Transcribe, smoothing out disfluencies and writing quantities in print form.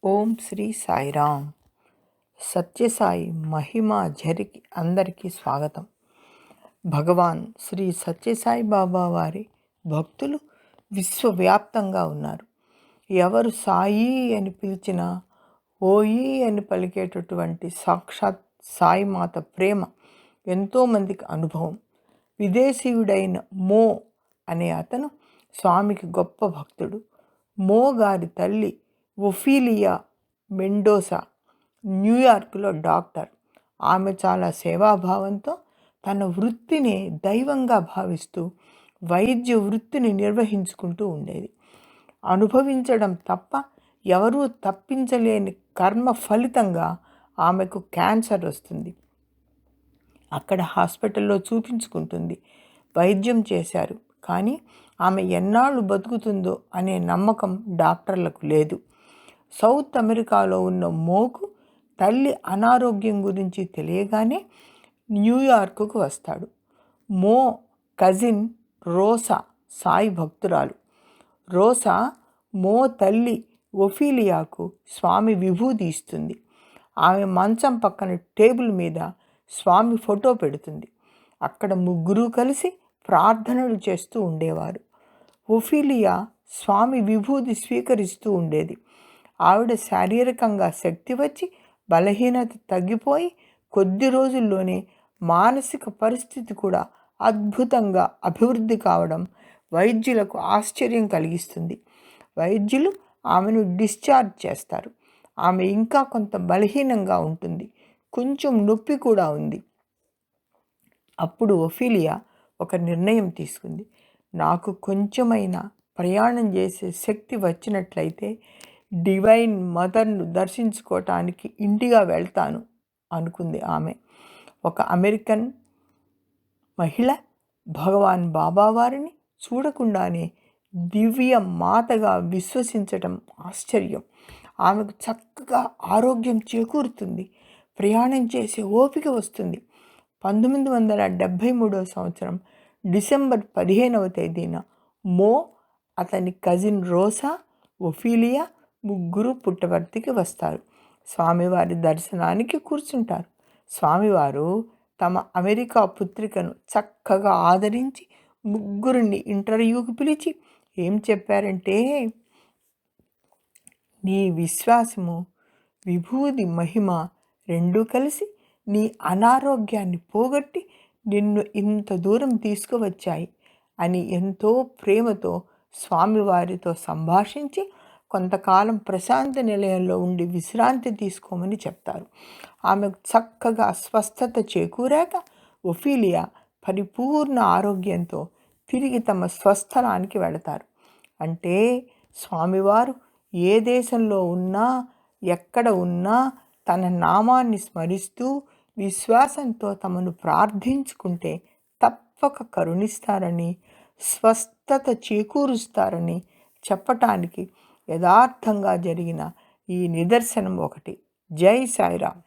ఓం శ్రీ సాయిరామ్. సత్యసాయి మహిమా జరిగి అందరికీ స్వాగతం. భగవాన్ శ్రీ సత్యసాయి బాబా వారి భక్తులు విశ్వవ్యాప్తంగా ఉన్నారు. ఎవరు సాయి అని పిలిచినా ఓయి అని పలికేటటువంటి సాక్షాత్ సాయిమాత ప్రేమ ఎంతోమందికి అనుభవం. విదేశీయుడైన మో అనే అతను స్వామికి గొప్ప భక్తుడు. మో గారి తల్లి ఒఫీలియా మెండోసా న్యూయార్క్లో డాక్టర్. ఆమె చాలా సేవాభావంతో తన వృత్తిని దైవంగా భావిస్తూ వైద్య వృత్తిని నిర్వహించుకుంటూ ఉండేది. అనుభవించడం తప్ప ఎవరూ తప్పించలేని కర్మ ఫలితంగా ఆమెకు క్యాన్సర్ వస్తుంది. అక్కడ హాస్పిటల్లో చూపించుకుంటుంది. వైద్యం చేశారు, కానీ ఆమె ఎన్నాళ్ళు బతుకుతుందో అనే నమ్మకం డాక్టర్లకు లేదు. సౌత్ అమెరికాలో ఉన్న మోకు తల్లి అనారోగ్యం గురించి తెలియగానే న్యూయార్కుకు వస్తాడు. మో కజిన్ రోసా సాయి భక్తురాలు. రోసా మో తల్లి ఒఫీలియాకు స్వామి విభూది ఇస్తుంది. ఆమె మంచం పక్కన టేబుల్ మీద స్వామి ఫోటో పెడుతుంది. అక్కడ ముగ్గురు కలిసి ప్రార్థనలు చేస్తూ ఉండేవారు. ఒఫీలియా స్వామి విభూది స్వీకరిస్తూ ఉండేది. ఆవిడ శారీరకంగా శక్తి వచ్చి బలహీనత తగ్గిపోయి కొద్ది రోజుల్లోనే మానసిక పరిస్థితి కూడా అద్భుతంగా అభివృద్ధి కావడం వైద్యులకు ఆశ్చర్యం కలిగిస్తుంది. వైద్యులు ఆమెను డిశ్చార్జ్ చేస్తారు. ఆమె ఇంకా కొంత బలహీనంగా ఉంటుంది, కొంచెం నొప్పి కూడా ఉంది. అప్పుడు ఒఫీలియా ఒక నిర్ణయం తీసుకుంది. నాకు కొంచెమైనా ప్రయాణం చేసే శక్తి వచ్చినట్లయితే డివైన్ మదర్ను దర్శించుకోవటానికి ఇండియా వెళ్తాను అనుకుంది ఆమె. ఒక అమెరికన్ మహిళ భగవాన్ బాబా వారిని చూడకుండానే దివ్య మాతగా విశ్వసించటం ఆశ్చర్యం. ఆమెకు చక్కగా ఆరోగ్యం చేకూరుతుంది, ప్రయాణం చేసే ఓపిక వస్తుంది. 1973 సంవత్సరం డిసెంబర్ 15వ తేదీన మో, అతని కజిన్ రోసా, ఒఫీలియా ముగ్గురు పుట్టపర్తికి వస్తారు. స్వామివారి దర్శనానికి కూర్చుంటారు. స్వామివారు తమ అమెరికా పుత్రికను చక్కగా ఆదరించి ముగ్గురిని ఇంటర్వ్యూకి పిలిచి ఏం చెప్పారంటే, నీ విశ్వాసము, విభూది మహిమ రెండూ కలిసి నీ అనారోగ్యాన్ని పోగొట్టి నిన్ను ఇంత దూరం తీసుకువచ్చాయి అని ఎంతో ప్రేమతో స్వామివారితో సంభాషించి కొంతకాలం ప్రశాంత నిలయంలో ఉండి విశ్రాంతి తీసుకోమని చెప్తారు. ఆమెకు చక్కగా స్వస్థత చేకూరాక ఒఫీలియా పరిపూర్ణ ఆరోగ్యంతో తిరిగి తమ స్వస్థలానికి వెళతారు. అంటే స్వామివారు ఏ దేశంలో ఉన్నా, ఎక్కడ ఉన్నా తన నామాన్ని స్మరిస్తూ విశ్వాసంతో తమను ప్రార్థించుకుంటే తప్పక కరుణిస్తారని, స్వస్థత చేకూరుస్తారని చెప్పటానికి యథార్థంగా జరిగిన ఈ నిదర్శనం ఒకటి. జై సాయిరామ్.